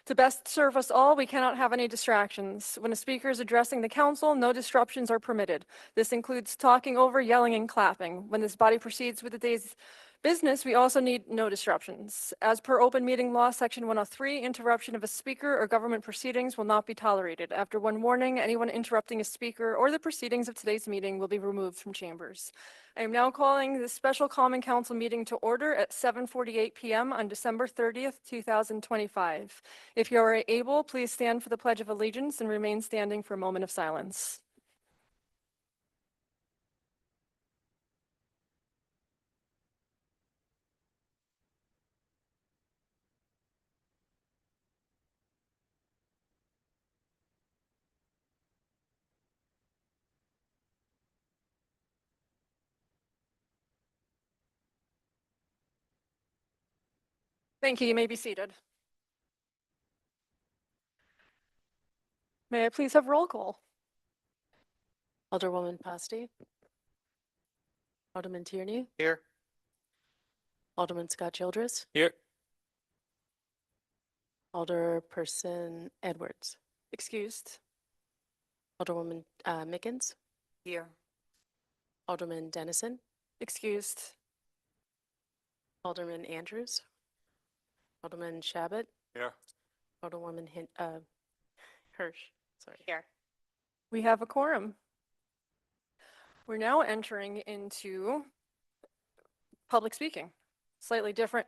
To best serve us all, we cannot have any distractions. When a speaker is addressing the council, no disruptions are permitted. This includes talking over, yelling, and clapping. When this body proceeds with the day's business, we also need no disruptions. As per open meeting law, section 103, interruption of a speaker or government proceedings will not be tolerated. After one warning, anyone interrupting a speaker or the proceedings of today's meeting will be removed from chambers. I am now calling the special common council meeting to order at 7:48 p.m. on December 30th, 2025. If you are able, please stand for the Pledge of Allegiance and remain standing for a moment of silence. Thank you. You may be seated. May I please have roll call? Alderwoman Pasty. Alderman Tierney. Here. Alderman Scott Childress. Here. Alderperson Edwards. Excused. Alderwoman Mickens. Here. Alderman Dennison. Excused. Alderman Andrews. Alderman Shabbat. Here. Alderwoman Hirsch. Sorry. Here. We have a quorum. We're now entering into public speaking. Slightly different.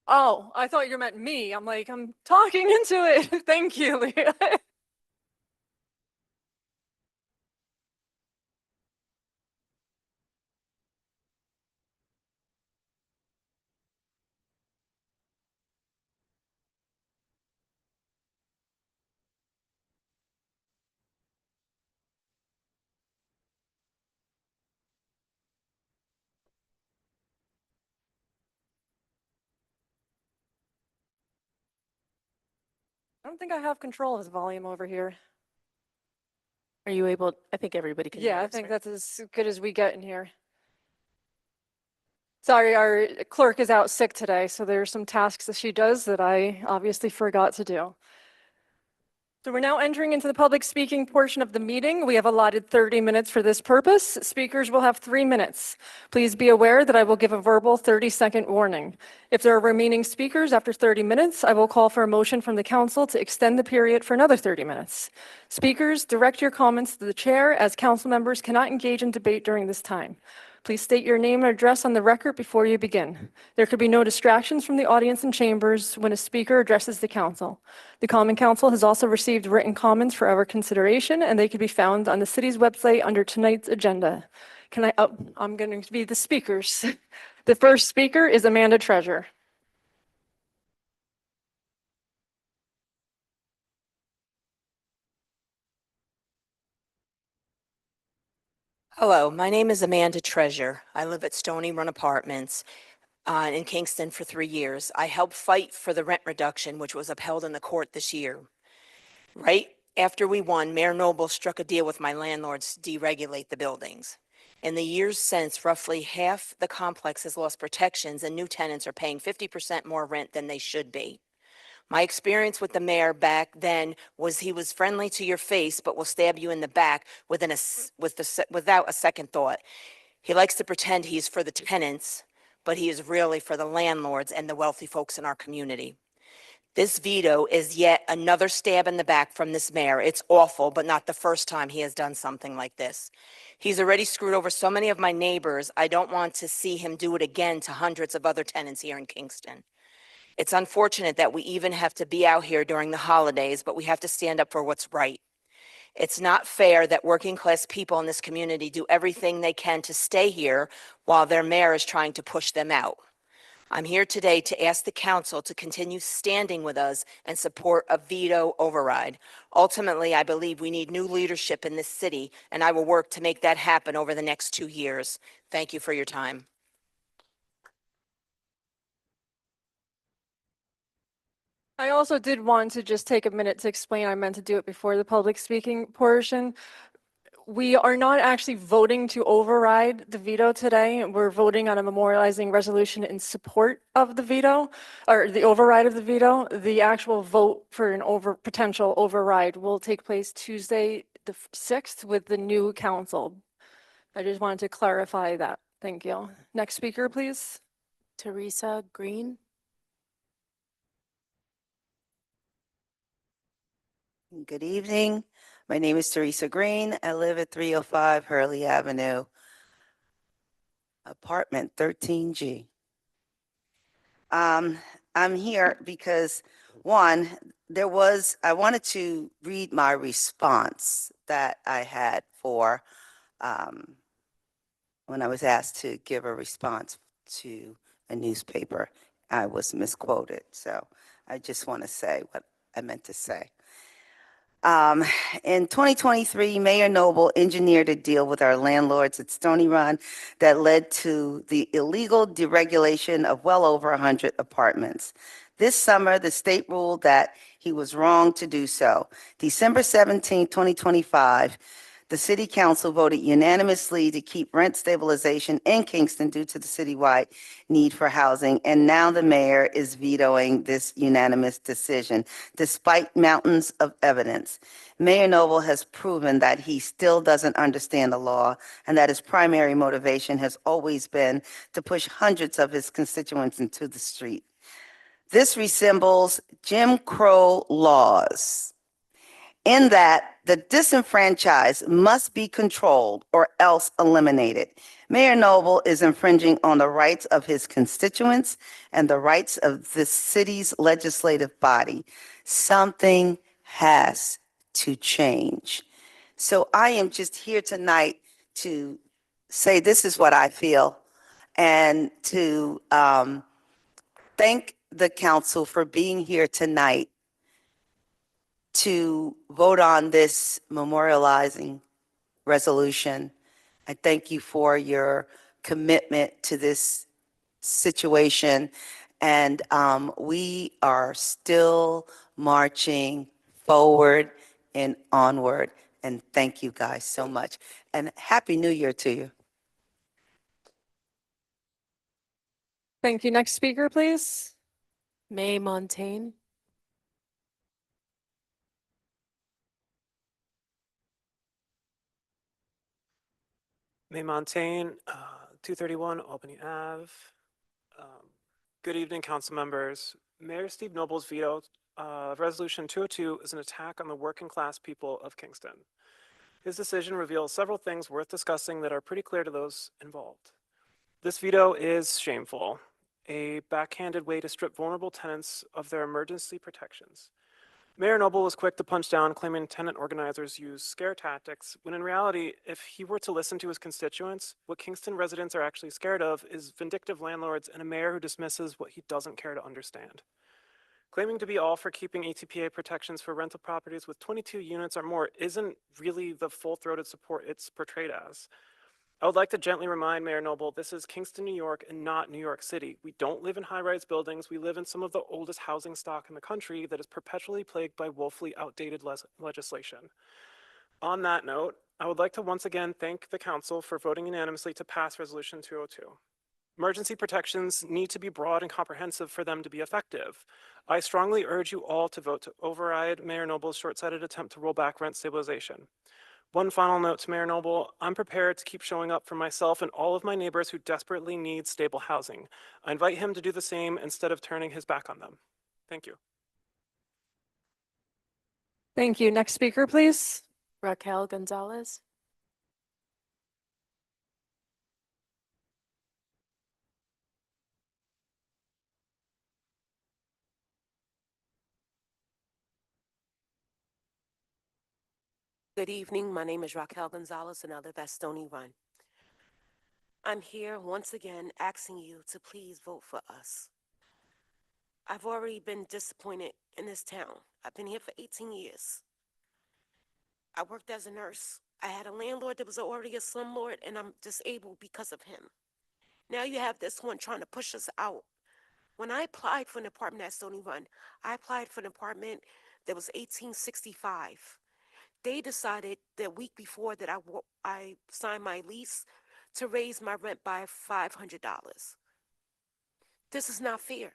Oh, I thought you meant me. I'm like, I'm talking into it. Thank you, Leah. I don't think I have control of the volume over here. Are you able? I think everybody can hear Yeah, I us, think right? that's as good as we get in here. Sorry, our clerk is out sick today, so there's some tasks that she does that I obviously forgot to do. So we're now entering into the public speaking portion of the meeting. We have allotted 30 minutes for this purpose. Speakers will have 3 minutes. Please be aware that I will give a verbal 30-second warning. If there are remaining speakers after 30 minutes, I will call for a motion from the council to extend the period for another 30 minutes. Speakers, direct your comments to the chair, as council members cannot engage in debate during this time. Please state your name and address on the record before you begin. There could be no distractions from the audience and chambers when a speaker addresses the council. The Common Council has also received written comments for our consideration, and they can be found on the city's website under tonight's agenda. I'm going to be the speakers. The first speaker is Amanda Treasure. Hello, my name is Amanda Treasure. I live at Stony Run Apartments in Kingston for 3 years. I helped fight for the rent reduction, which was upheld in the court this year. Right after we won, Mayor Noble struck a deal with my landlords to deregulate the buildings. In the years since, roughly half the complex has lost protections, and new tenants are paying 50% more rent than they should be. My experience with the mayor back then was he was friendly to your face, but will stab you in the back without a second thought. He likes to pretend he's for the tenants, but he is really for the landlords and the wealthy folks in our community. This veto is yet another stab in the back from this mayor. It's awful, but not the first time he has done something like this. He's already screwed over so many of my neighbors. I don't want to see him do it again to hundreds of other tenants here in Kingston. It's unfortunate that we even have to be out here during the holidays, but we have to stand up for what's right. It's not fair that working class people in this community do everything they can to stay here while their mayor is trying to push them out. I'm here today to ask the council to continue standing with us and support a veto override. Ultimately, I believe we need new leadership in this city, and I will work to make that happen over the next 2 years. Thank you for your time. I also did want to just take a minute to explain. I meant to do it before the public speaking portion. we are not actually voting to override the veto today. We're voting on a memorializing resolution in support of the veto, or the override of the veto. The actual vote for an potential override will take place Tuesday, the 6th, with the new council. I just wanted to clarify that. Thank you. Next speaker, please. Teresa Green. Good evening. My name is Teresa Green. I live at 305 Hurley Avenue, apartment 13G. I'm here because, one, I wanted to read my response that I had for when I was asked to give a response to a newspaper. I was misquoted, so I just want to say what I meant to say. In 2023, Mayor Noble engineered a deal with our landlords at Stony Run that led to the illegal deregulation of well over 100 apartments. This summer, the state ruled that he was wrong to do so. December 17, 2025, the City Council voted unanimously to keep rent stabilization in Kingston due to the citywide need for housing, and now the mayor is vetoing this unanimous decision, despite mountains of evidence. Mayor Noble has proven that he still doesn't understand the law and that his primary motivation has always been to push hundreds of his constituents into the street. This resembles Jim Crow laws, in that the disenfranchised must be controlled or else eliminated. Mayor Noble is infringing on the rights of his constituents and the rights of the city's legislative body. Something has to change. So I am just here tonight to say this is what I feel, and to thank the council for being here tonight to vote on this memorializing resolution. I thank you for your commitment to this situation. And we are still marching forward and onward. And thank you guys so much. And Happy New Year to you. Thank you. Next speaker, please. May Montaigne. May Montaigne, 231 Albany Ave. Good evening, council members. Mayor Steve Noble's veto of Resolution 202 is an attack on the working class people of Kingston. His decision reveals several things worth discussing that are pretty clear to those involved. This veto is shameful, a backhanded way to strip vulnerable tenants of their emergency protections. Mayor Noble was quick to punch down, claiming tenant organizers use scare tactics, when in reality, if he were to listen to his constituents, what Kingston residents are actually scared of is vindictive landlords and a mayor who dismisses what he doesn't care to understand. Claiming to be all for keeping ETPA protections for rental properties with 22 units or more isn't really the full-throated support it's portrayed as. I would like to gently remind Mayor Noble, this is Kingston, New York, and not New York City. We don't live in high-rise buildings. We live in some of the oldest housing stock in the country that is perpetually plagued by woefully outdated legislation. On that note, I would like to once again thank the council for voting unanimously to pass Resolution 202. Emergency protections need to be broad and comprehensive for them to be effective. I strongly urge you all to vote to override Mayor Noble's short-sighted attempt to roll back rent stabilization. One final note to Mayor Noble, I'm prepared to keep showing up for myself and all of my neighbors who desperately need stable housing. I invite him to do the same instead of turning his back on them. Thank you. Thank you. Next speaker, please. Raquel Gonzalez. Good evening. My name is Raquel Gonzalez, and I live at Stony Run. I'm here once again asking you to please vote for us. I've already been disappointed in this town. I've been here for 18 years. I worked as a nurse. I had a landlord that was already a slumlord, and I'm disabled because of him. Now you have this one trying to push us out. When I applied for an apartment at Stony Run, I applied for an apartment that was 1865. They decided the week before that I signed my lease to raise my rent by $500. This is not fair.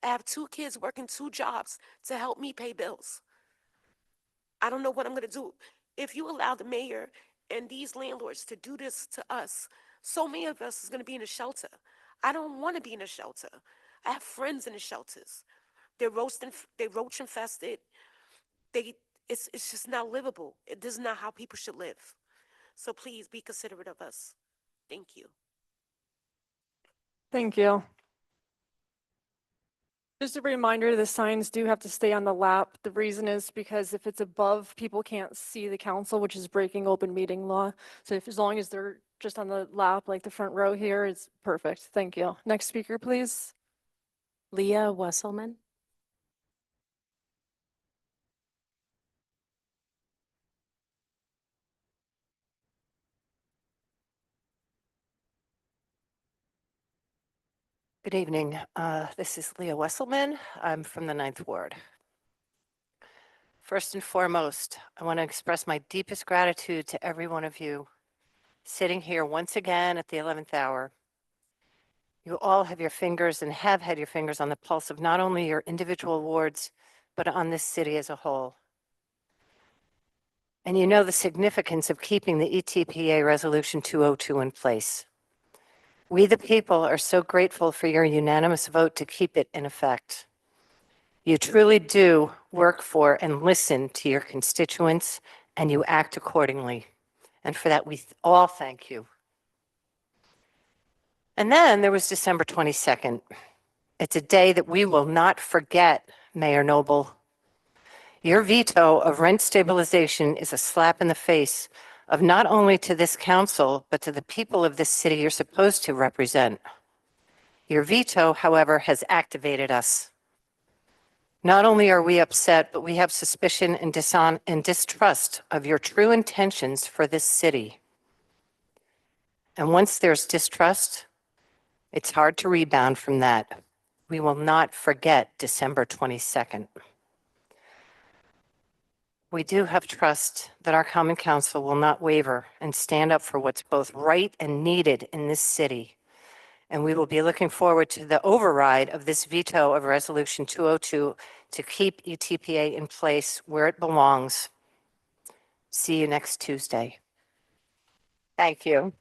I have 2 kids working 2 jobs to help me pay bills. I don't know what I'm going to do. If you allow the mayor and these landlords to do this to us, so many of us is going to be in a shelter. I don't want to be in a shelter. I have friends in the shelters. They're roach infested. They, it's just not livable. This is not how people should live. So please be considerate of us. Thank you. Thank you. Just a reminder, the signs do have to stay on the lap. The reason is because if it's above, people can't see the council, which is breaking open meeting law. So if, as long as they're just on the lap, like the front row here, it's perfect. Thank you. Next speaker, please. Leah Wesselman. Good evening. This is Leah Wesselman. I'm from the Ninth Ward. First and foremost, I want to express my deepest gratitude to every one of you sitting here once again at the 11th hour. You all have your fingers and have had your fingers on the pulse of not only your individual wards, but on this city as a whole. And you know the significance of keeping the ETPA Resolution 202 in place. We, the people, are so grateful for your unanimous vote to keep it in effect. You truly do work for and listen to your constituents, and you act accordingly. And for that, we all thank you. And then there was December 22nd. It's a day that we will not forget, Mayor Noble. Your veto of rent stabilization is a slap in the face of not only to this council, but to the people of this city you're supposed to represent. Your veto, however, has activated us. Not only are we upset, but we have suspicion and distrust of your true intentions for this city. And once there's distrust, it's hard to rebound from that. We will not forget December 22nd. We do have trust that our Common Council will not waver and stand up for what's both right and needed in this city. And we will be looking forward to the override of this veto of Resolution 202 to keep ETPA in place where it belongs. See you next Tuesday. Thank you.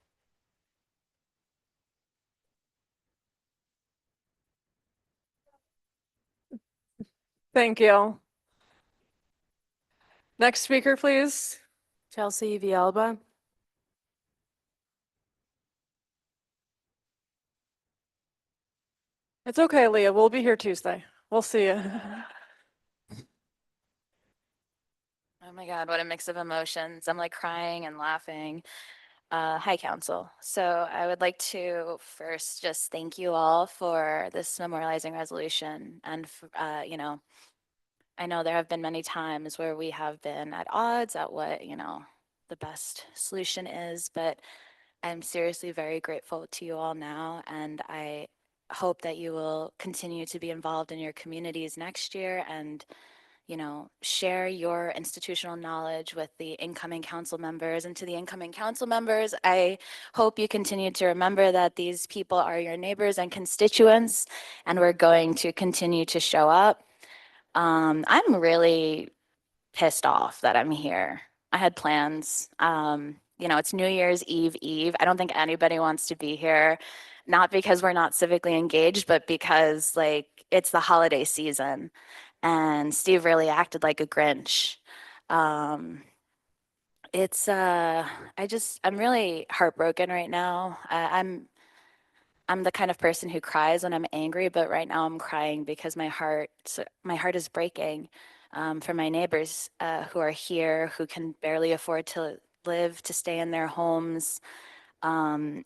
Thank you. Next speaker, please. Chelsea Villalba. It's okay, Leah. We'll be here Tuesday. We'll see you. Oh my God, what a mix of emotions. I'm like crying and laughing. Hi, Council. So I would like to first just thank you all for this memorializing resolution. And, I know there have been many times where we have been at odds at what, the best solution is, but I'm seriously very grateful to you all now. And I hope that you will continue to be involved in your communities next year and share your institutional knowledge with the incoming council members. And to the incoming council members, I hope you continue to remember that these people are your neighbors and constituents, and we're going to continue to show up. I'm really pissed off that I'm here. I had plans. It's New Year's Eve. I don't think anybody wants to be here, not because we're not civically engaged, but because it's the holiday season. And Steve really acted like a Grinch. I'm really heartbroken right now. I'm the kind of person who cries when I'm angry, but right now I'm crying because my heart is breaking for my neighbors who are here, who can barely afford to live, to stay in their homes. Ending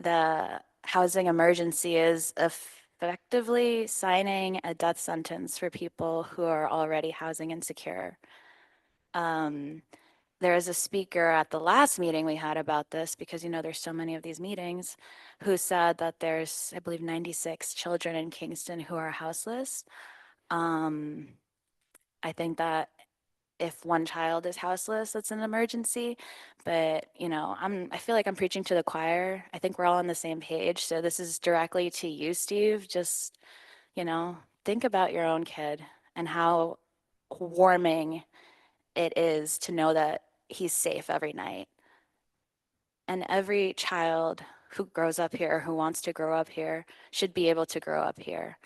the housing emergency is effectively signing a death sentence for people who are already housing insecure. There is a speaker at the last meeting we had about this, because there's so many of these meetings, who said that there's, I believe, 96 children in Kingston who are houseless. I think that if one child is houseless, that's an emergency. But, you know, I feel like I'm preaching to the choir. I think we're all on the same page. So this is directly to you, Steve. Just, you know, think about your own kid and how warming it is to know that he's safe every night. And every child who grows up here, who wants to grow up here, should be able to grow up here.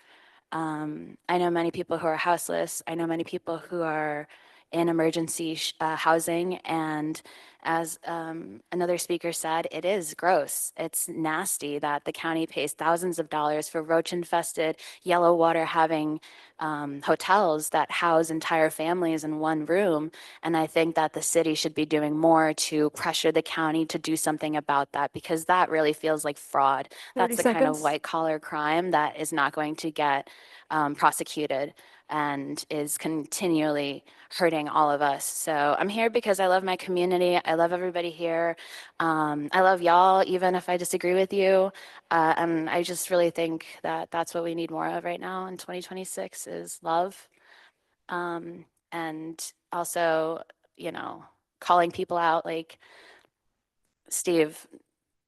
I know many people who are houseless. I know many people who are in emergency housing. And as another speaker said, it is gross. It's nasty that the county pays thousands of dollars for roach infested, yellow water having hotels that house entire families in one room. And I think that the city should be doing more to pressure the county to do something about that, because that really feels like fraud. 30 That's the kind of seconds. white collar crime that is not going to get prosecuted and is continually hurting all of us. So I'm here because I love my community. I love everybody here. I love y'all, even if I disagree with you. And I just really think that that's what we need more of right now in 2026 is love. And also, you know, calling people out like, Steve,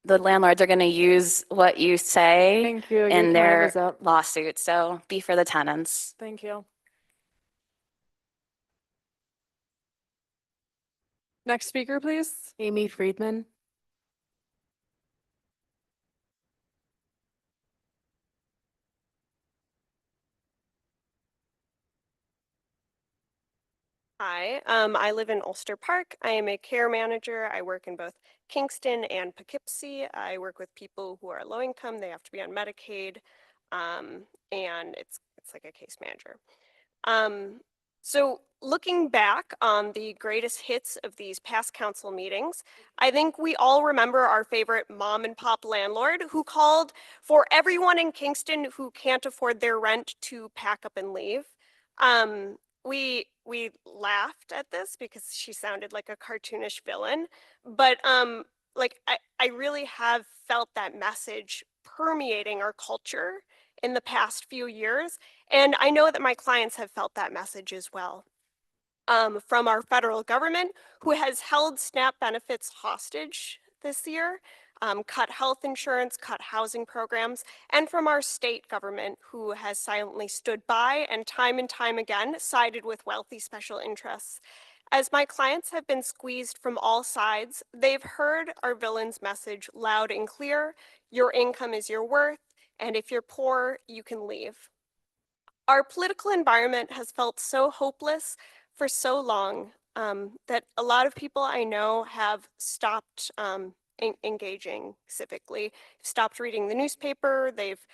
the landlords are going to use what you say Thank you. Your in time their is up. lawsuit. So be for the tenants. Thank you. Next speaker, please. Amy Friedman. Hi, I live in Ulster Park. I am a care manager. I work in both Kingston and Poughkeepsie. I work with people who are low income. They have to be on Medicaid, and it's like a case manager. So looking back on the greatest hits of these past council meetings, I think we all remember our favorite mom and pop landlord who called for everyone in Kingston who can't afford their rent to pack up and leave. We laughed at this because she sounded like a cartoonish villain, but like I really have felt that message permeating our culture in the past few years, and I know that my clients have felt that message as well. From our federal government, who has held SNAP benefits hostage this year, cut health insurance, cut housing programs, and from our state government, who has silently stood by and time again sided with wealthy special interests. As my clients have been squeezed from all sides, they've heard our villain's message loud and clear: your income is your worth, and if you're poor, you can leave. Our political environment has felt so hopeless for so long that a lot of people I know have stopped engaging civically, stopped reading the newspaper, they've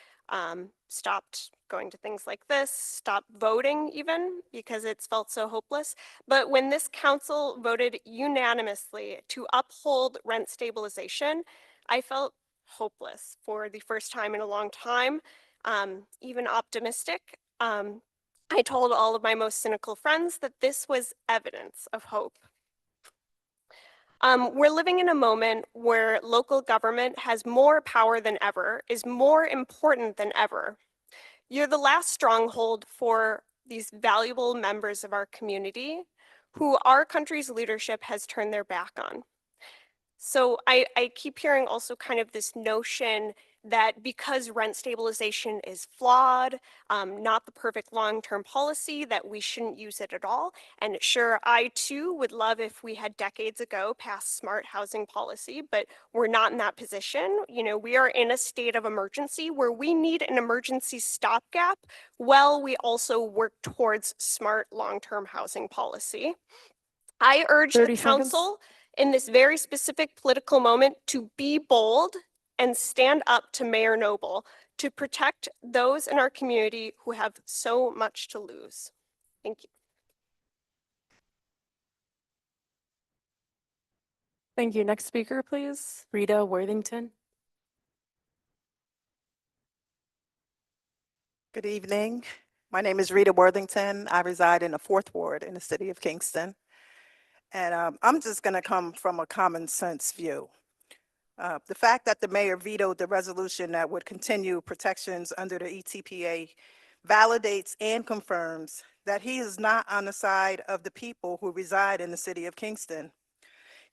stopped going to things like this, stopped voting even because it's felt so hopeless. But when this council voted unanimously to uphold rent stabilization, I felt hopeless for the first time in a long time, even optimistic. I told all of my most cynical friends that this was evidence of hope. We're living in a moment where local government has more power than ever, is more important than ever. You're the last stronghold for these valuable members of our community who our country's leadership has turned their back on. So I keep hearing also kind of this notion that because rent stabilization is flawed, not the perfect long-term policy, that we shouldn't use it at all. And sure, I too would love if we had decades ago passed smart housing policy, but we're not in that position. You know, we are in a state of emergency where we need an emergency stopgap while we also work towards smart long-term housing policy. I urge the 30 seconds. council in this very specific political moment to be bold and stand up to Mayor Noble to protect those in our community who have so much to lose. Thank you. Thank you. Next speaker, please. Rita Worthington. Good evening. My name is Rita Worthington. I reside in the 4th Ward in the city of Kingston. And I'm just going to come from a common sense view. The fact that the mayor vetoed the resolution that would continue protections under the ETPA validates and confirms that he is not on the side of the people who reside in the city of Kingston.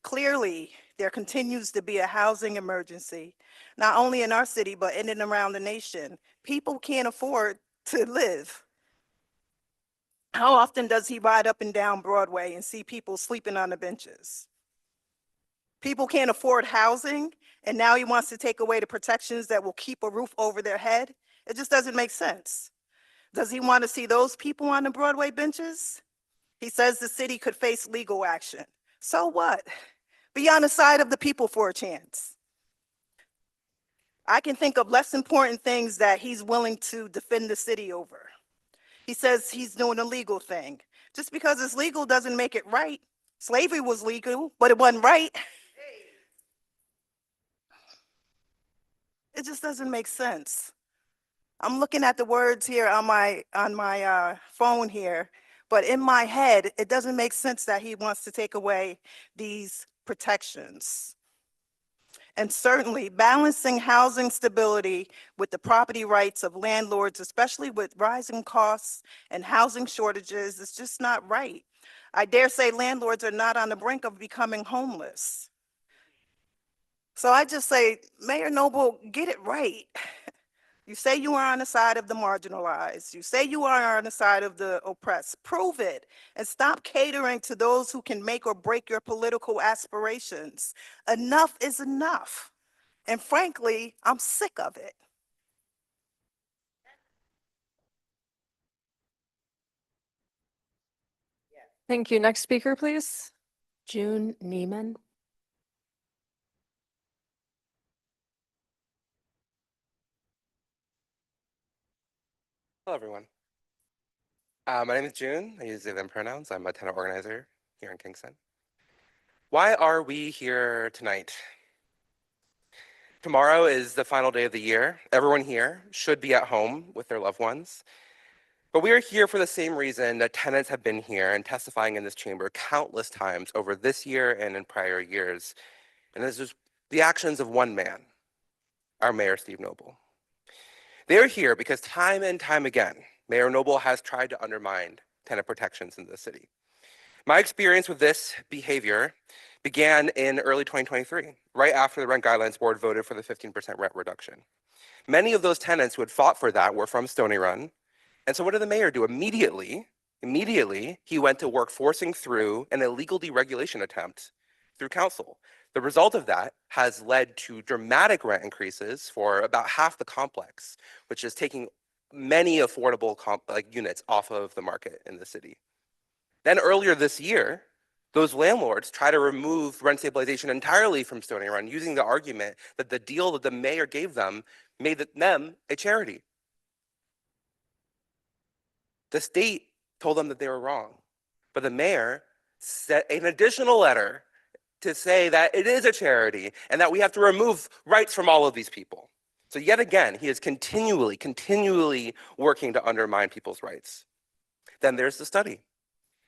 Clearly, there continues to be a housing emergency, not only in our city, but in and around the nation. People can't afford to live. How often does he ride up and down Broadway and see people sleeping on the benches? People can't afford housing, and now he wants to take away the protections that will keep a roof over their head? It just doesn't make sense. Does he want to see those people on the Broadway benches? He says the city could face legal action. So what? Be on the side of the people for a chance. I can think of less important things that he's willing to defend the city over. He says he's doing a legal thing. Just because it's legal doesn't make it right. Slavery was legal, but it wasn't right. It just doesn't make sense. I'm looking at the words here on my phone here, but in my head, it doesn't make sense that he wants to take away these protections. And certainly balancing housing stability with the property rights of landlords, especially with rising costs and housing shortages, is just not right. I dare say landlords are not on the brink of becoming homeless. So I just say, Mayor Noble, get it right. You say you are on the side of the marginalized. You say you are on the side of the oppressed. Prove it and stop catering to those who can make or break your political aspirations. Enough is enough. And frankly, I'm sick of it. Thank you. Next speaker, please. June Neiman. Hello, everyone. My name is June. I use they, them pronouns. I'm a tenant organizer here in Kingston. Why are we here tonight? Tomorrow is the final day of the year. Everyone here should be at home with their loved ones. But we are here for the same reason that tenants have been here and testifying in this chamber countless times over this year and in prior years. And this is the actions of one man, our Mayor Steve Noble. They are here because time and time again, Mayor Noble has tried to undermine tenant protections in the city. My experience with this behavior began in early 2023, right after the Rent Guidelines Board voted for the 15% rent reduction. Many of those tenants who had fought for that were from Stony Run. And so what did the mayor do? Immediately, he went to work forcing through an illegal deregulation attempt through council. The result of that has led to dramatic rent increases for about half the complex, which is taking many affordable units off of the market in the city. Then earlier this year, those landlords try to remove rent stabilization entirely from Stony Run using the argument that the deal that the mayor gave them made them a charity. The state told them that they were wrong, but the mayor sent an additional letter to say that it is a charity and that we have to remove rights from all of these people. So yet again, he is continually working to undermine people's rights. Then there's the study.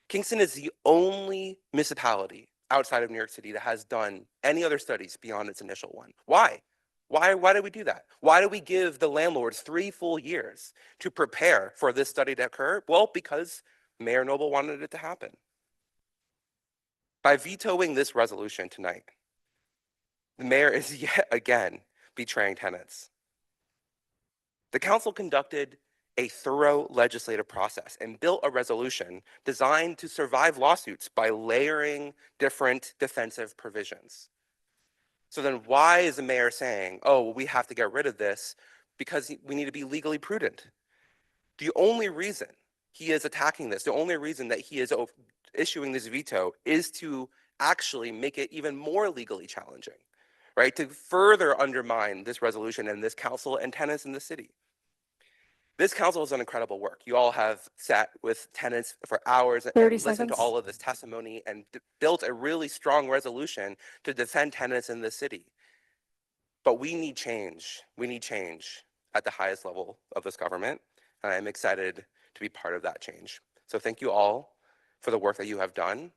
Kingston is the only municipality outside of New York City that has done any other studies beyond its initial one. Why? Why did we do that? Why do we give the landlords 3 full years to prepare for this study to occur? Well, because Mayor Noble wanted it to happen. By vetoing this resolution tonight, the mayor is yet again betraying tenants. The council conducted a thorough legislative process and built a resolution designed to survive lawsuits by layering different defensive provisions. So then why is the mayor saying, oh, well, we have to get rid of this because we need to be legally prudent? The only reason he is attacking this, the only reason that he is issuing this veto is to actually make it even more legally challenging, right? To further undermine this resolution and this council and tenants in the city. This council has done incredible work. You all have sat with tenants for hours and 30 listened to seconds. all of this testimony and built a really strong resolution to defend tenants in the city. But we need change. We need change at the highest level of this government. And I'm excited to be part of that change. So thank you all for the work that you have done.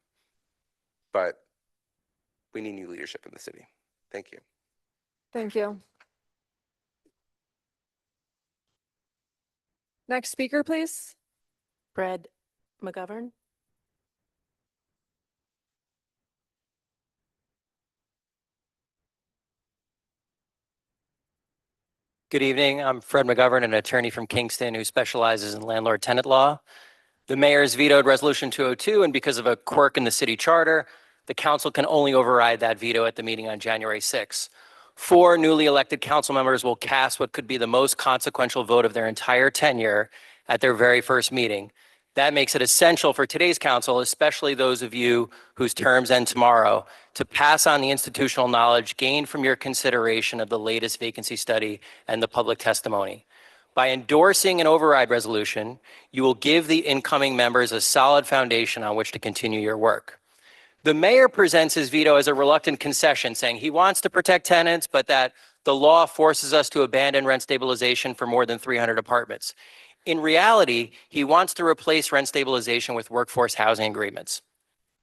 But we need new leadership in the city. Thank you. Thank you. Next speaker, please. Fred McGovern. Good evening. I'm Fred McGovern, an attorney from Kingston who specializes in landlord-tenant law. The mayor's vetoed Resolution 202, and because of a quirk in the city charter, the council can only override that veto at the meeting on January 6. 4 newly elected council members will cast what could be the most consequential vote of their entire tenure at their very first meeting. That makes it essential for today's council, especially those of you whose terms end tomorrow, to pass on the institutional knowledge gained from your consideration of the latest vacancy study and the public testimony. By endorsing an override resolution, you will give the incoming members a solid foundation on which to continue your work. The mayor presents his veto as a reluctant concession, saying he wants to protect tenants, but that the law forces us to abandon rent stabilization for more than 300 apartments. In reality, he wants to replace rent stabilization with workforce housing agreements.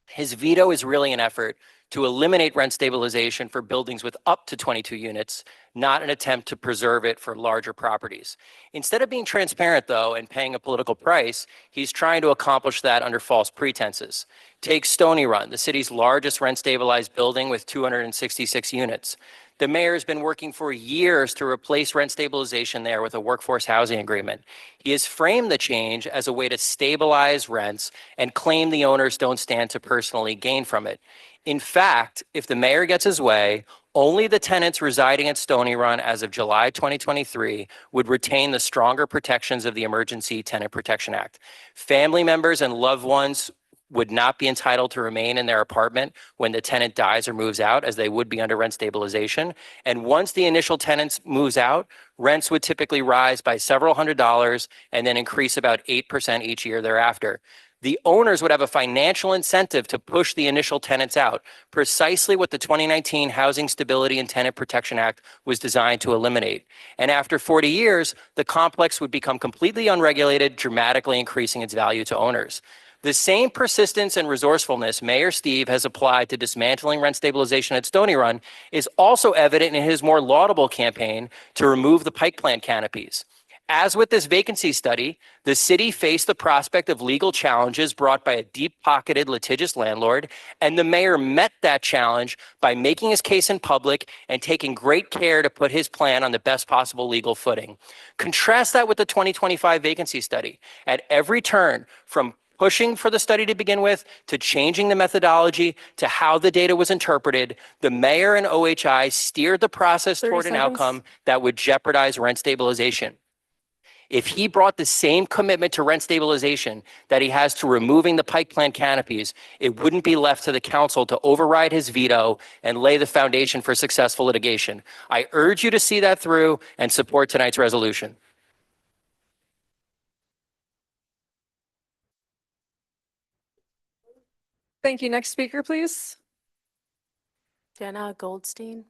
His veto is really an effort to eliminate rent stabilization for buildings with up to 22 units, not an attempt to preserve it for larger properties. Instead of being transparent, though, and paying a political price, he's trying to accomplish that under false pretenses. Take Stony Run, the city's largest rent-stabilized building with 266 units. The mayor has been working for years to replace rent stabilization there with a workforce housing agreement. He has framed the change as a way to stabilize rents and claim the owners don't stand to personally gain from it. In fact, if the mayor gets his way, only the tenants residing at Stony Run as of July 2023 would retain the stronger protections of the Emergency Tenant Protection Act. Family members and loved ones would not be entitled to remain in their apartment when the tenant dies or moves out, as they would be under rent stabilization. And once the initial tenant moves out, rents would typically rise by several $100s and then increase about 8% each year thereafter. The owners would have a financial incentive to push the initial tenants out, precisely what the 2019 Housing Stability and Tenant Protection Act was designed to eliminate. And after 40 years, the complex would become completely unregulated, dramatically increasing its value to owners. The same persistence and resourcefulness Mayor Steve has applied to dismantling rent stabilization at Stony Run is also evident in his more laudable campaign to remove the Pike Plant canopies. As with this vacancy study, the city faced the prospect of legal challenges brought by a deep-pocketed litigious landlord, and the mayor met that challenge by making his case in public and taking great care to put his plan on the best possible legal footing. Contrast that with the 2025 vacancy study. At every turn, from pushing for the study to begin with, to changing the methodology, to how the data was interpreted, the mayor and OHI steered the process 30 toward an seconds. outcome that would jeopardize rent stabilization. If he brought the same commitment to rent stabilization that he has to removing the Pike Plant canopies, it wouldn't be left to the council to override his veto and lay the foundation for successful litigation. I urge you to see that through and support tonight's resolution. Thank you. Next speaker, please. Jenna Goldstein.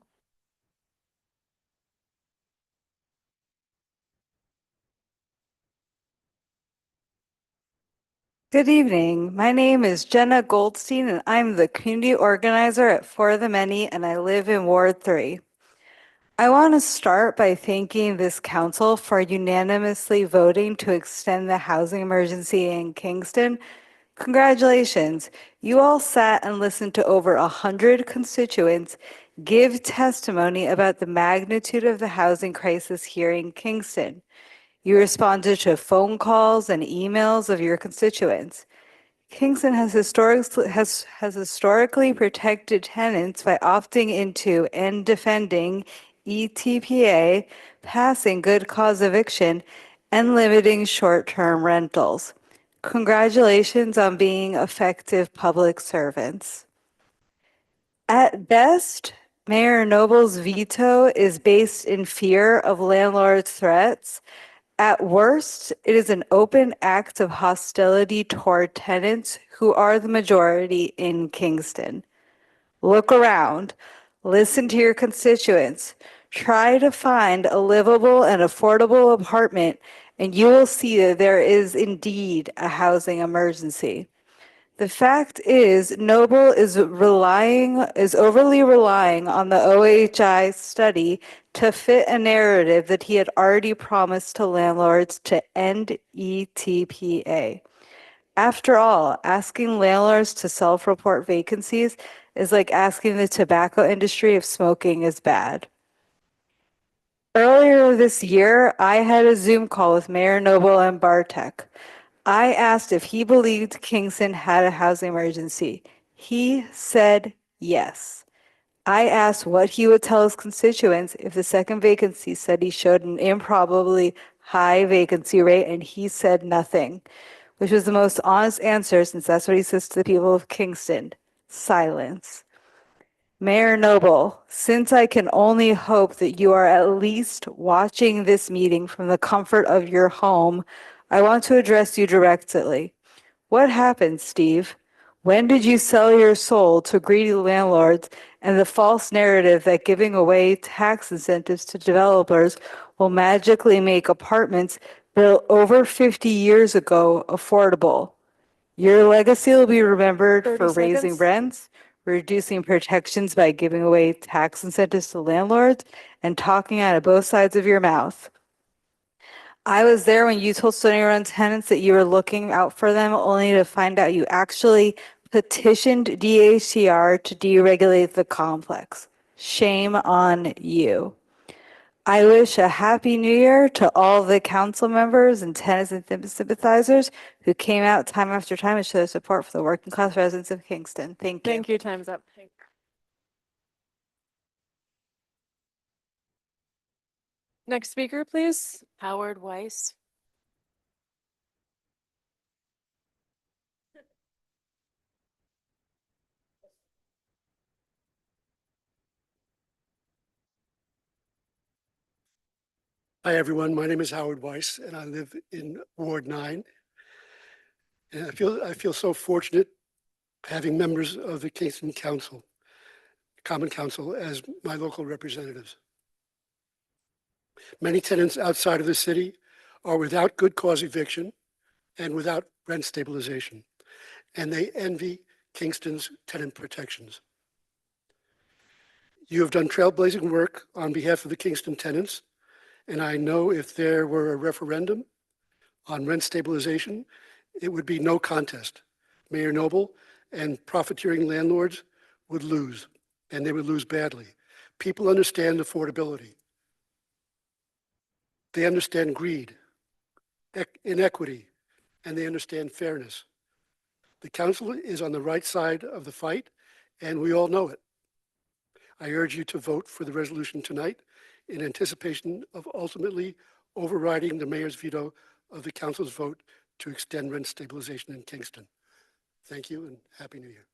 Good evening. My name is Jenna Goldstein, and I'm the community organizer at For the Many, and I live in Ward 3. I want to start by thanking this council for unanimously voting to extend the housing emergency in Kingston. Congratulations. You all sat and listened to over 100 constituents give testimony about the magnitude of the housing crisis here in Kingston. You responded to phone calls and emails of your constituents. Kingston has historically protected tenants by opting into and defending ETPA, passing good cause eviction, and limiting short-term rentals. Congratulations on being effective public servants. At best, Mayor Noble's veto is based in fear of landlords' threats. At worst, it is an open act of hostility toward tenants who are the majority in Kingston. Look around, listen to your constituents, try to find a livable and affordable apartment, and you will see that there is indeed a housing emergency. The fact is, Noble is overly relying on the OHI study to fit a narrative that he had already promised to landlords to end ETPA. After all, asking landlords to self-report vacancies is like asking the tobacco industry if smoking is bad. Earlier this year, I had a Zoom call with Mayor Noble and Bartek. I asked if he believed Kingston had a housing emergency. He said yes. I asked what he would tell his constituents if the second vacancy study showed an improbably high vacancy rate, and he said nothing, which was the most honest answer since that's what he says to the people of Kingston. Silence. Mayor Noble, since I can only hope that you are at least watching this meeting from the comfort of your home, I want to address you directly. What happened, Steve? When did you sell your soul to greedy landlords and the false narrative that giving away tax incentives to developers will magically make apartments built over 50 years ago affordable? Your legacy will be remembered 30 for raising seconds. rents, reducing protections by giving away tax incentives to landlords, and talking out of both sides of your mouth. I was there when you told Stony Run tenants that you were looking out for them, only to find out you actually petitioned DHCR to deregulate the complex. Shame on you. I wish a happy new year to all the council members and tenants and sympathizers who came out time after time to show their support for the working class residents of Kingston. Thank you. Thank you. Time's up. Next speaker, please. Howard Weiss. Hi, everyone. My name is Howard Weiss, and I live in Ward 9. And I feel so fortunate having members of the Kingston Council, Common Council, as my local representatives. Many tenants outside of the city are without good cause eviction and without rent stabilization, and they envy Kingston's tenant protections. You have done trailblazing work on behalf of the Kingston tenants, and I know if there were a referendum on rent stabilization, it would be no contest. Mayor Noble and profiteering landlords would lose, and they would lose badly. People understand affordability. They understand greed, inequity, and they understand fairness. The council is on the right side of the fight, and we all know it. I urge you to vote for the resolution tonight in anticipation of ultimately overriding the mayor's veto of the council's vote to extend rent stabilization in Kingston. Thank you and Happy New Year.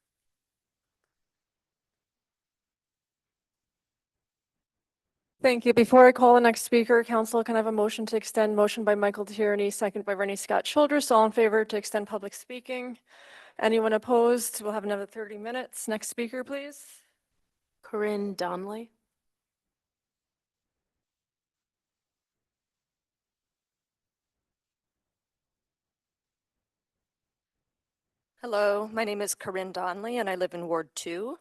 Thank you. Before I call the next speaker, council, can I have a motion to extend? Motion by Michael Tierney, second by Rennie Scott Childress. All in favor to extend public speaking? Anyone opposed? We'll have another 30 minutes. Next speaker, please. Corinne Donley. Hello, my name is Corinne Donley and I live in Ward 2.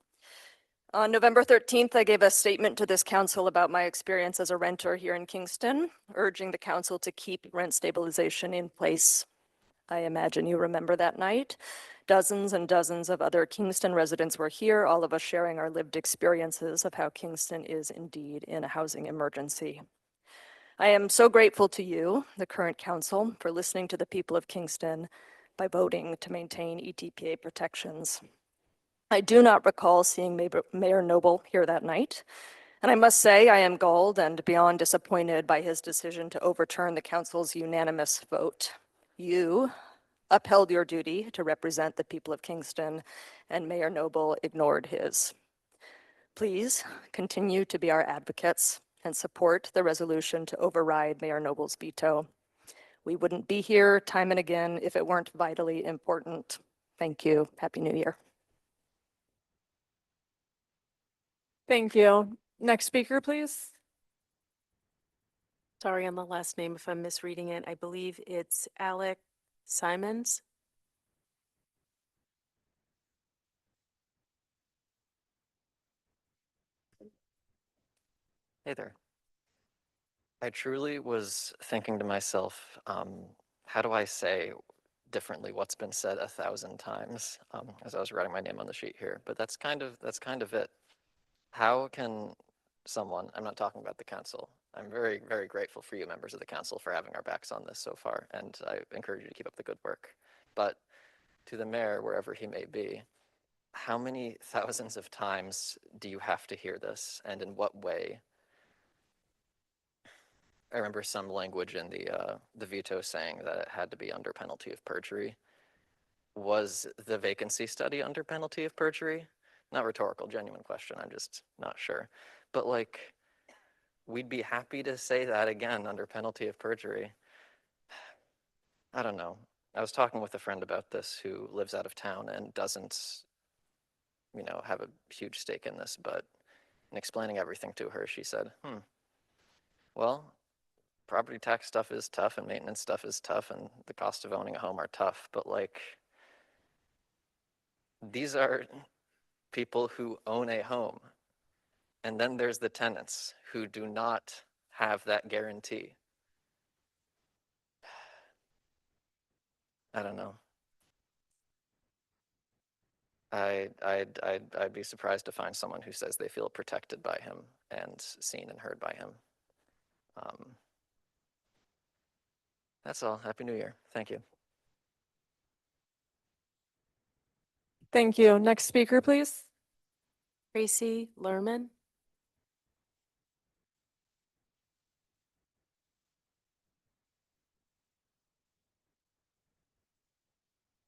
On November 13th, I gave a statement to this council about my experience as a renter here in Kingston, urging the council to keep rent stabilization in place. I imagine you remember that night. Dozens and dozens of other Kingston residents were here, all of us sharing our lived experiences of how Kingston is indeed in a housing emergency. I am so grateful to you, the current council, for listening to the people of Kingston by voting to maintain ETPA protections. I do not recall seeing Mayor Noble here that night, and I must say I am galled and beyond disappointed by his decision to overturn the council's unanimous vote. You upheld your duty to represent the people of Kingston, and Mayor Noble ignored his. Please continue to be our advocates and support the resolution to override Mayor Noble's veto. We wouldn't be here time and again if it weren't vitally important. Thank you. Happy New Year. Thank you. Next speaker, please. Sorry on the last name if I'm misreading it. I believe it's Alec Simons. Hey there. I truly was thinking to myself, how do I say differently what's been said 1,000 times as I was writing my name on the sheet here? But that's kind of it. How can someone, I'm not talking about the council. I'm very, very grateful for you members of the council for having our backs on this so far, and I encourage you to keep up the good work. But to the mayor, wherever he may be, how many thousands of times do you have to hear this, and in what way? I remember some language in the veto saying that it had to be under penalty of perjury. Was the vacancy study under penalty of perjury? Not rhetorical, genuine question. I'm just not sure. But like, we'd be happy to say that again under penalty of perjury. I don't know. I was talking with a friend about this who lives out of town and doesn't, have a huge stake in this, but in explaining everything to her, she said, well, property tax stuff is tough and maintenance stuff is tough and the cost of owning a home are tough, but like, these are people who own a home. And then there's the tenants who do not have that guarantee. I don't know. I'd be surprised to find someone who says they feel protected by him and seen and heard by him. That's all. Happy New Year. Thank you. Thank you. Next speaker, please. Tracy Lerman.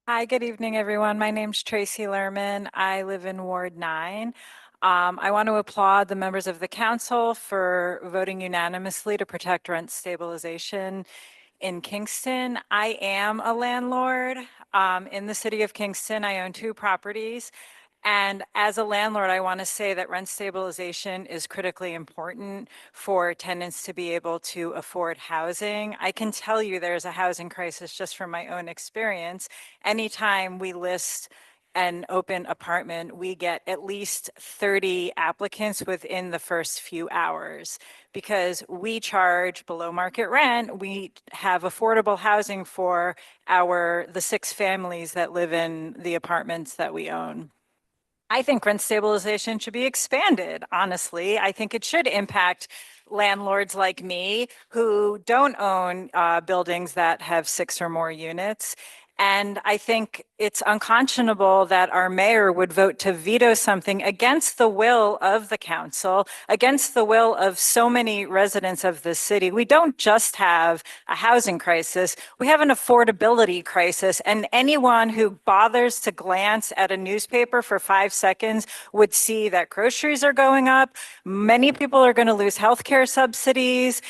Hi, good evening, everyone. My name's Tracy Lerman. I live in Ward 9. I want to applaud the members of the council for voting unanimously to protect rent stabilization in Kingston. I am a landlord in the city of Kingston. I own 2 properties. And as a landlord, I want to say that rent stabilization is critically important for tenants to be able to afford housing. I can tell you there's a housing crisis just from my own experience. Anytime we list an open apartment, we get at least 30 applicants within the first few hours because we charge below market rent. We have affordable housing for the 6 families that live in the apartments that we own. I think rent stabilization should be expanded, honestly. I think it should impact landlords like me who don't own buildings that have 6 or more units. And I think it's unconscionable that our mayor would vote to veto something against the will of the council, against the will of so many residents of the city. We don't just have a housing crisis, we have an affordability crisis. And anyone who bothers to glance at a newspaper for 5 seconds would see that groceries are going up. Many people are going to lose healthcare subsidies.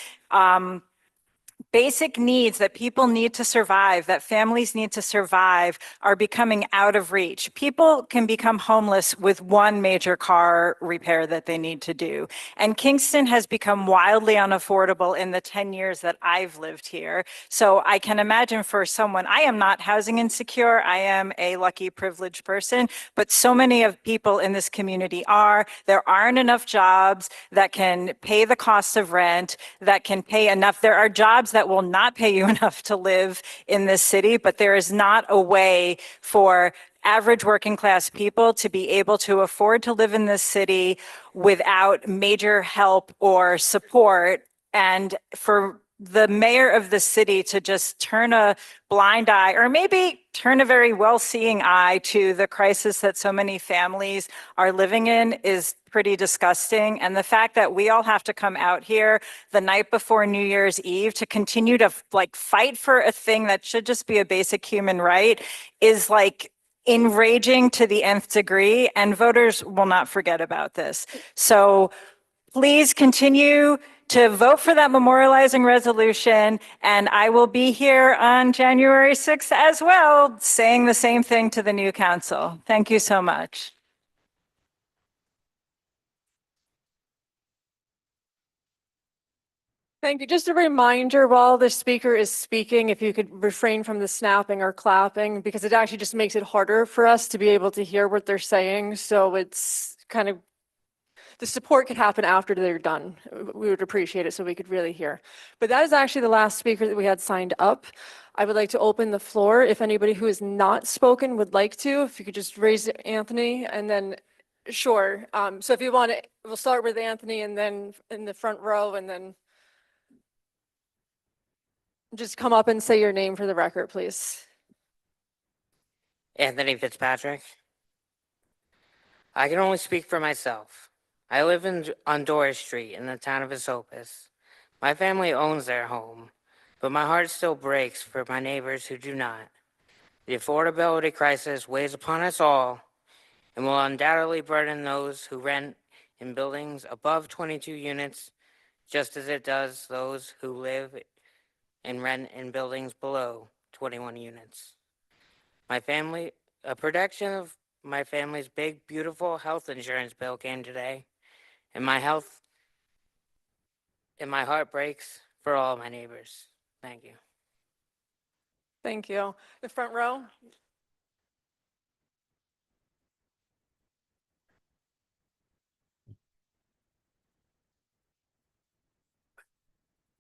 Basic needs that people need to survive, that families need to survive, are becoming out of reach. People can become homeless with one major car repair that they need to do. And Kingston has become wildly unaffordable in the 10 years that I've lived here. So I can imagine for someone, I am not housing insecure. I am a lucky, privileged person, but so many of people in this community are. There aren't enough jobs that can pay the cost of rent, that can pay enough. There are jobs that will not pay you enough to live in this city, but there is not a way for average working class people to be able to afford to live in this city without major help or support. And for the mayor of the city to just turn a blind eye, or maybe turn a very well-seeing eye to the crisis that so many families are living in, is pretty disgusting. And the fact that we all have to come out here the night before New Year's Eve to continue to fight for a thing that should just be a basic human right is enraging to the nth degree, and voters will not forget about this. So please continue to vote for that memorializing resolution, and I will be here on January 6th as well, saying the same thing to the new council. Thank you so much. Thank you. Just a reminder, while the speaker is speaking, if you could refrain from the snapping or clapping, because it actually just makes it harder for us to be able to hear what they're saying. So it's kind of the support could happen after they're done. We would appreciate it so we could really hear. But that is actually the last speaker that we had signed up. I would like to open the floor. If anybody who has not spoken would like to, if you could just raise Anthony and then, sure. So if you want to, we'll start with Anthony and then in the front row and then just come up and say your name for the record, please. Anthony Fitzpatrick. I can only speak for myself. I live on Doris Street in the town of Esopus. My family owns their home, but my heart still breaks for my neighbors who do not. The affordability crisis weighs upon us all and will undoubtedly burden those who rent in buildings above 22 units, just as it does those who live and rent in buildings below 21 units. A protection of my family's big, beautiful health insurance bill came today, and my heart breaks for all my neighbors. Thank you. Thank you. The front row.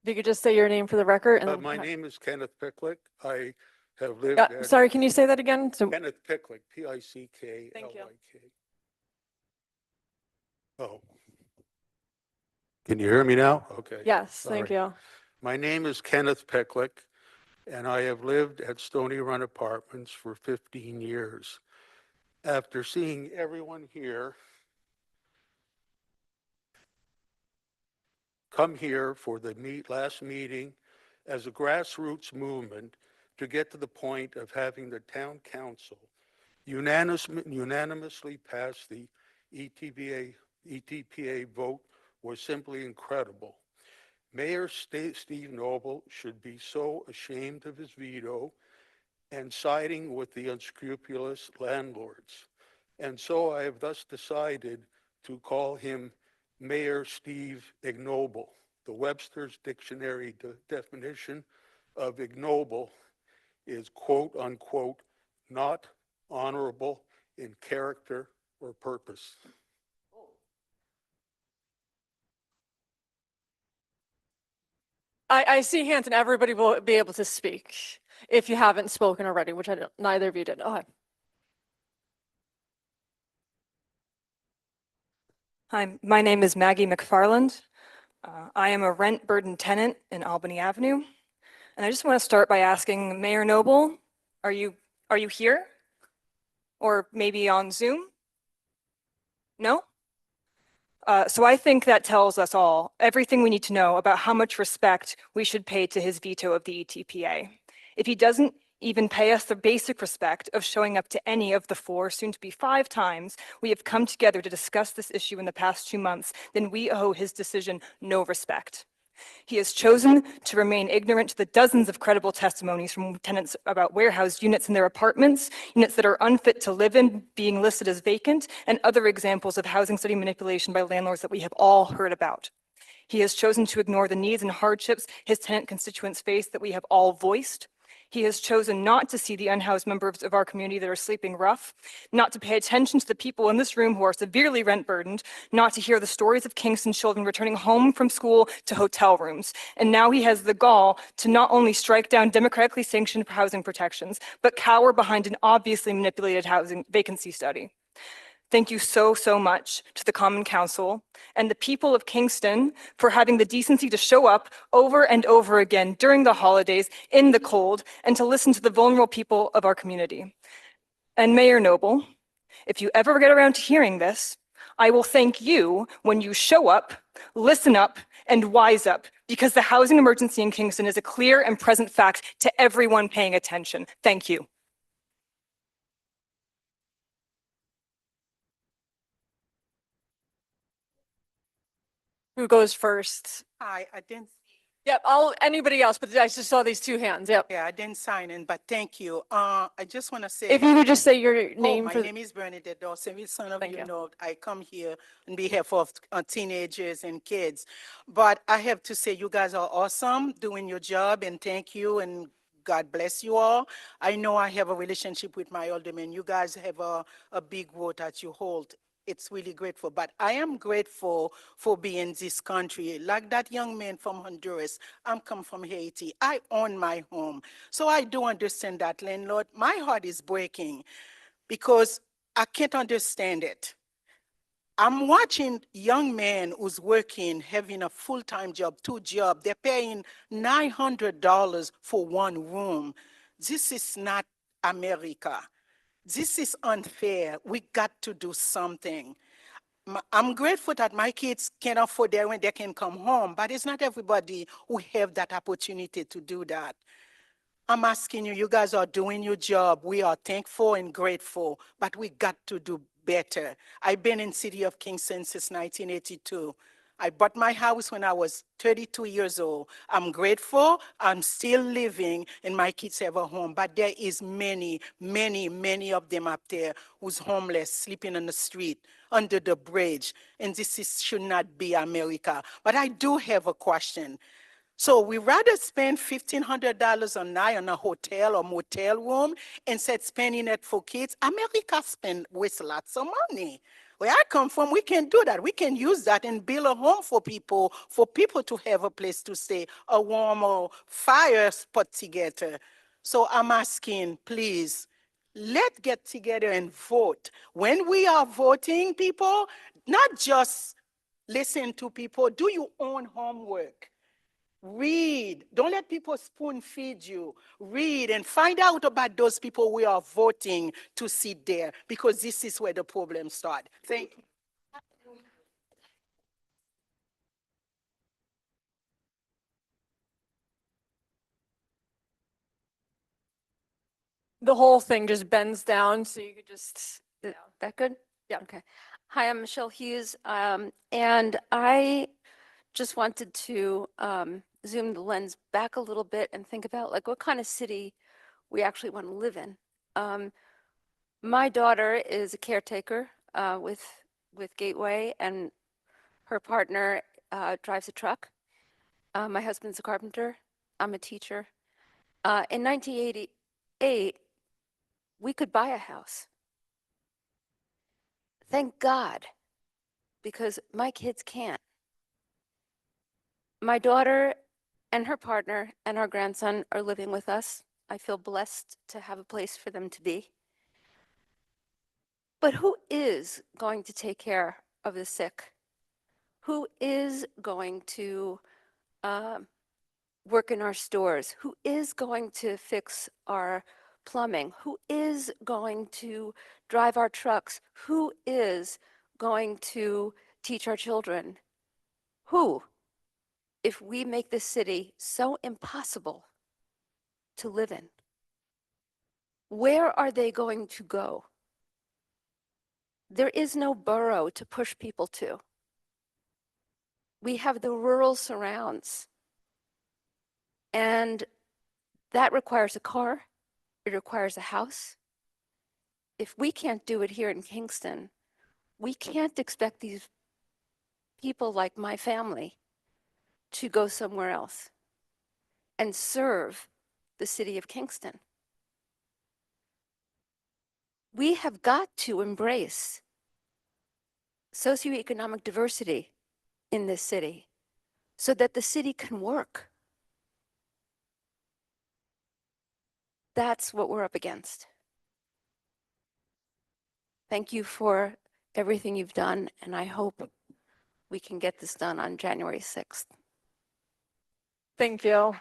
If you could just say your name for the record. And then My name is Kenneth Picklick. I have lived Yeah, at sorry, can you say that again? So, Kenneth Picklick, P-I-C-K-L-I-K. Thank you. Oh. Can you hear me now? Okay. yes, thank Sorry. you. My name is Kenneth Picklick, and I have lived at Stony Run Apartments for 15 years. After seeing everyone here come here for the last meeting as a grassroots movement to get to the point of having the town council unanimously pass the ETPA vote was simply incredible. Mayor Steve Noble should be so ashamed of his veto and siding with the unscrupulous landlords. And so I have thus decided to call him Mayor Steve Ignoble. The Webster's Dictionary definition of ignoble is quote unquote, not honorable in character or purpose. I see hands and everybody will be able to speak if you haven't spoken already, which I don't, neither of you did. Oh, Hi, my name is Maggie McFarland. I am a rent-burdened tenant in Albany Avenue. And I just want to start by asking Mayor Noble, are you here? Or maybe on Zoom? No? So I think that tells us all everything we need to know about how much respect we should pay to his veto of the ETPA. If he doesn't even pay us the basic respect of showing up to any of the 4, soon to be 5 times we have come together to discuss this issue in the past 2 months, then we owe his decision no respect. He has chosen to remain ignorant to the dozens of credible testimonies from tenants about warehouse units in their apartments, units that are unfit to live in being listed as vacant, and other examples of housing study manipulation by landlords that we have all heard about. He has chosen to ignore the needs and hardships his tenant constituents face that we have all voiced. He has chosen not to see the unhoused members of our community that are sleeping rough, not to pay attention to the people in this room who are severely rent burdened, not to hear the stories of Kingston children returning home from school to hotel rooms. And now he has the gall to not only strike down democratically sanctioned housing protections, but cower behind an obviously manipulated housing vacancy study. Thank you so, so much to the Common Council and the people of Kingston for having the decency to show up over and over again during the holidays in the cold and to listen to the vulnerable people of our community. And Mayor Noble, if you ever get around to hearing this, I will thank you when you show up, listen up, and wise up, because the housing emergency in Kingston is a clear and present fact to everyone paying attention. Thank you. who goes first? Hi, I didn't. Yep, anybody else, but I just saw these 2 hands. Yep. Yeah, I didn't sign in, but thank you. I just want to say. If you could just say your name. My name is Bernadette Dawson. Son of Thank you you. know, I come here on behalf of teenagers and kids. But I have to say, you guys are awesome doing your job, and thank you, and God bless you all. I know I have a relationship with my alderman. You guys have a big vote that you hold it's really grateful. But I am grateful for being this country. Like that young man from Honduras, I'm come from Haiti. I own my home. So I do understand that, landlord. My heart is breaking because I can't understand it. I'm watching young men who's working, having a full-time job, 2 jobs. They're paying $900 for 1 room. This is not America. This is unfair. We got to do something. I'm grateful that my kids can afford their rent, they can come home, but it's not everybody who have that opportunity to do that. I'm asking you, you guys are doing your job. We are thankful and grateful, but we got to do better. I've been in City of Kingston since 1982. I bought my house when I was 32 years old. I'm grateful. I'm still living and my kids have a home, but there is many, many, many of them up there who's homeless, sleeping on the street, under the bridge. And should not be America. But I do have a question. So we rather spend $1,500 a night on a hotel or motel room instead spending it for kids. America wastes lots of money. Where I come from, we can do that. We can use that and build a home for people to have a place to stay, a warm or fire spot together. So I'm asking, please, let's get together and vote. When we are voting, people, not just listen to people, do your own homework. Read. Don't let people spoon feed you. Read and find out about those people we are voting to sit there, because this is where the problem starts. Thank you. The whole thing just bends down, so you could just, That good? Yeah. Okay. Hi, I'm Michelle Hughes, and I just wanted to zoom the lens back a little bit and think about like what kind of city we actually want to live in. My daughter is a caretaker with Gateway, and her partner drives a truck. My husband's a carpenter. I'm a teacher. In 1988, we could buy a house. Thank God, because my kids can't. My daughter and her partner and our grandson are living with us. I feel blessed to have a place for them to be. But who is going to take care of the sick? Who is going to work in our stores? Who is going to fix our plumbing? Who is going to drive our trucks? Who is going to teach our children? Who? If we make this city so impossible to live in, where are they going to go? There is no borough to push people to. We have the rural surrounds, and that requires a car. It requires a house. If we can't do it here in Kingston, we can't expect these people like my family to go somewhere else and serve the city of Kingston. We have got to embrace socioeconomic diversity in this city so that the city can work. That's what we're up against. Thank you for everything you've done, and I hope we can get this done on January 6th. Thank you.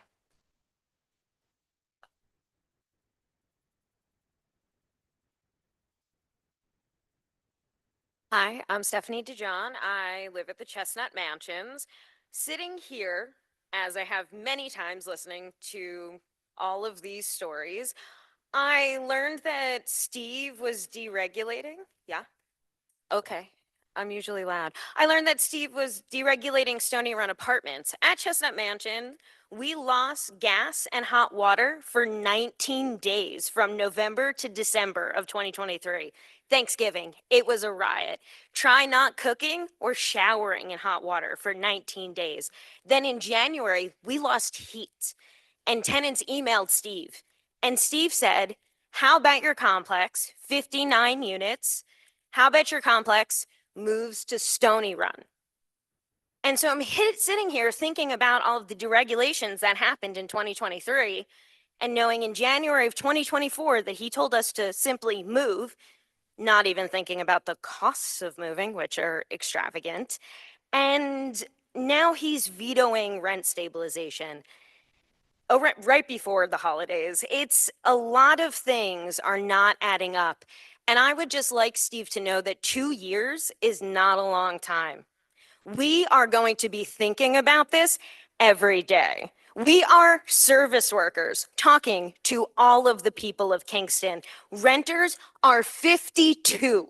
Hi, I'm Stephanie DeJohn. I live at the Chestnut Mansions. Sitting here, as I have many times listening to all of these stories, I learned that Steve was deregulating. Yeah? Okay. I'm usually loud. I learned that Steve was deregulating Stony Run Apartments. At Chestnut Mansion, we lost gas and hot water for 19 days from November to December of 2023. Thanksgiving, it was a riot. Try not cooking or showering in hot water for 19 days. Then in January, we lost heat, and tenants emailed Steve. And Steve said, how about your complex, 59 units? How about your complex, moves to Stony Run. And so I'm sitting here thinking about all of the deregulations that happened in 2023 and knowing in January of 2024 that he told us to simply move, not even thinking about the costs of moving, which are extravagant. And now he's vetoing rent stabilization. Oh, right before the holidays. It's a lot of things are not adding up. And I would just like Steve to know that 2 years is not a long time. We are going to be thinking about this every day. We are service workers talking to all of the people of Kingston. Renters are 52%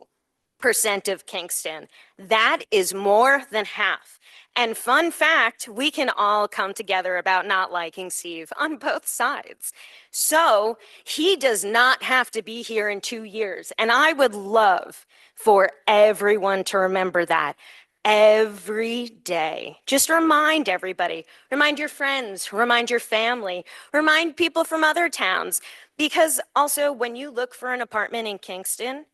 of Kingston. That is more than half. And fun fact, we can all come together about not liking Steve on both sides. So he does not have to be here in 2 years. And I would love for everyone to remember that every day. Just remind everybody, remind your friends, remind your family, remind people from other towns. Because also when you look for an apartment in Kingston,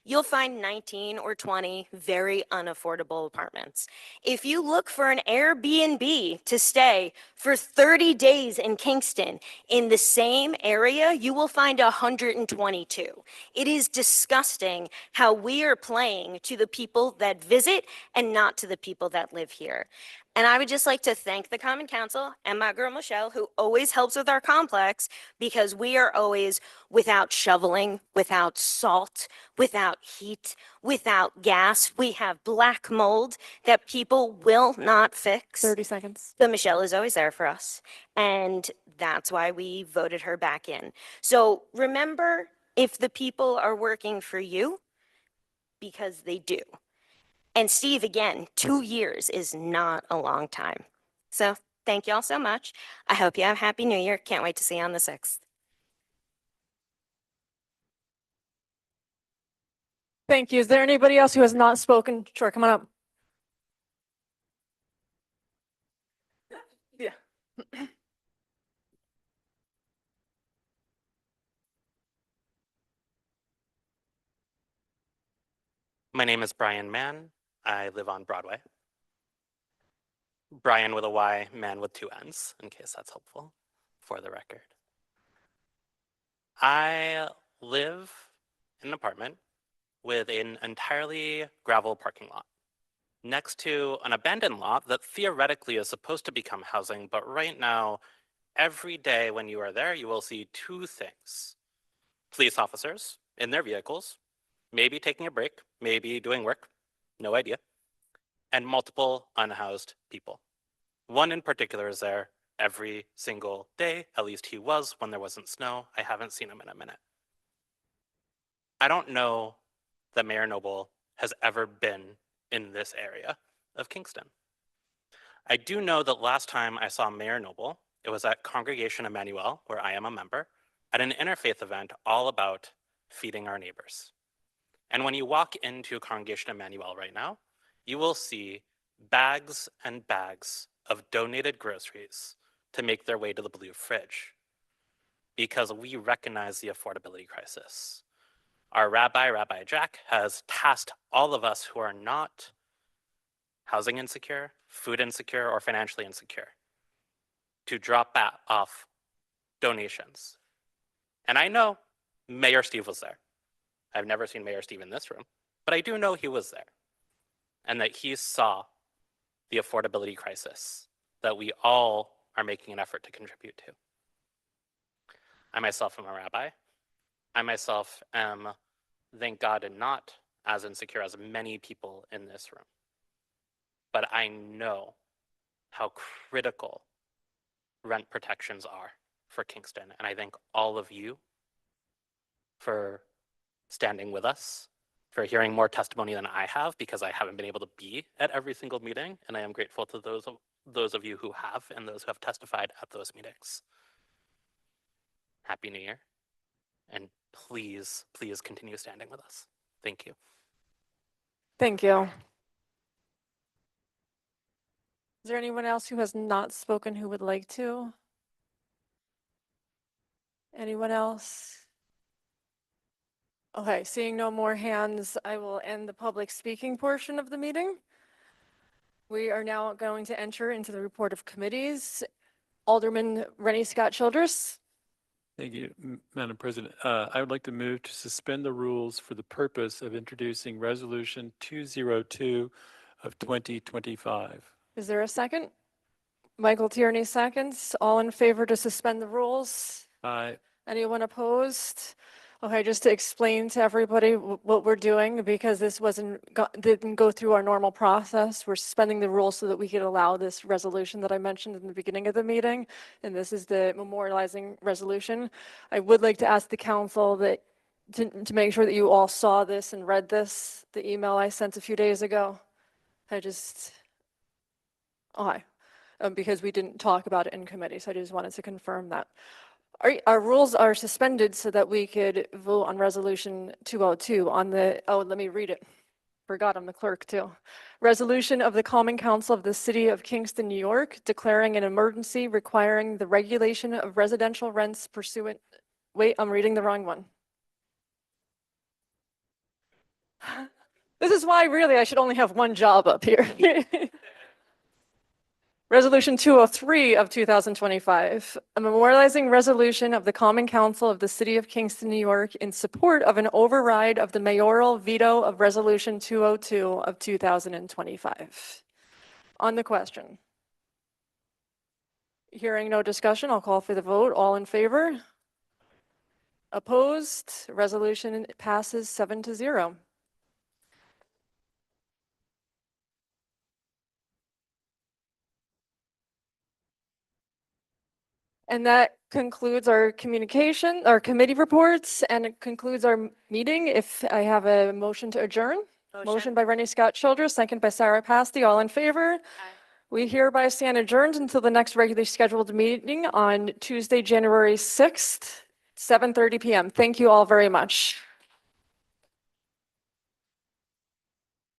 you'll find 19 or 20 very unaffordable apartments. If you look for an Airbnb to stay for 30 days in Kingston in the same area, you will find 122. It is disgusting how we are playing to the people that visit and not to the people that live here. And I would just like to thank the Common Council and my girl Michelle, who always helps with our complex, because we are always without shoveling, without salt, without heat, without gas. We have black mold that people will not fix. 30 seconds. But Michelle is always there for us. And that's why we voted her back in. So remember, if the people are working for you, because they do. And Steve, again, 2 years is not a long time. So thank you all so much. I hope you have a happy new year. Can't wait to see you on the 6th. Thank you. Is there anybody else who has not spoken? Sure, come on up. Yeah. My name is Brian Mann. I live on Broadway. Brian with a Y, Mann with 2 N's, in case that's helpful for the record. I live in an apartment with an entirely gravel parking lot next to an abandoned lot that theoretically is supposed to become housing, but right now, every day when you are there, you will see 2 things. Police officers in their vehicles, maybe taking a break, maybe doing work, no idea, and multiple unhoused people. One in particular is there every single day, at least he was when there wasn't snow. I haven't seen him in a minute. I don't know that Mayor Noble has ever been in this area of Kingston. I do know that last time I saw Mayor Noble, it was at Congregation Emmanuel, where I am a member, at an interfaith event all about feeding our neighbors. And when you walk into Congregation Emmanuel right now, you will see bags and bags of donated groceries to make their way to the blue fridge, because we recognize the affordability crisis. Our rabbi, Rabbi Jack, has tasked all of us who are not housing insecure, food insecure, or financially insecure to drop off donations. And I know Mayor Steve was there. I've never seen Mayor Steve in this room, but I do know he was there and that he saw the affordability crisis that we all are making an effort to contribute to. I myself am a rabbi. I myself am, thank God, not as insecure as many people in this room. But I know how critical rent protections are for Kingston. And I thank all of you for standing with us, for hearing more testimony than I have, because I haven't been able to be at every single meeting. And I am grateful to those of you who have and those who have testified at those meetings. Happy New Year. And please, please continue standing with us. Thank you. Thank you. Is there anyone else who has not spoken who would like to? Anyone else? Okay, seeing no more hands, I will end the public speaking portion of the meeting. We are now going to enter into the report of committees. Alderman Rennie Scott Childress. Thank you, Madam President. I would like to move to suspend the rules for the purpose of introducing Resolution 202 of 2025. Is there a second? Michael Tierney seconds. All in favor to suspend the rules? Aye. Anyone opposed? Okay, just to explain to everybody what we're doing, because this didn't go through our normal process. We're suspending the rules so that we could allow this resolution that I mentioned in the beginning of the meeting. And this is the memorializing resolution. I would like to ask the council that to make sure that you all saw this and read this, the email I sent a few days ago. Because we didn't talk about it in committee, so I just wanted to confirm that. Our rules are suspended so that we could vote on Resolution 202 on let me read it. Forgot I'm the clerk too. Resolution of the Common Council of the City of Kingston, New York, declaring an emergency requiring the regulation of residential rents pursuant. Wait, I'm reading the wrong one. This is why really I should only have one job up here. Resolution 203 of 2025, a memorializing resolution of the Common Council of the City of Kingston, New York in support of an override of the mayoral veto of Resolution 202 of 2025. On the question. Hearing no discussion, I'll call for the vote. All in favor? Opposed? Resolution passes 7-0. And that concludes our committee reports, and it concludes our meeting. If I have a motion to adjourn. Motion by Rennie Scott Childress, second by Sarah Pasty. All in favor? Aye. We hereby stand adjourned until the next regularly scheduled meeting on Tuesday, January 6th, 7:30 p.m. Thank you all very much.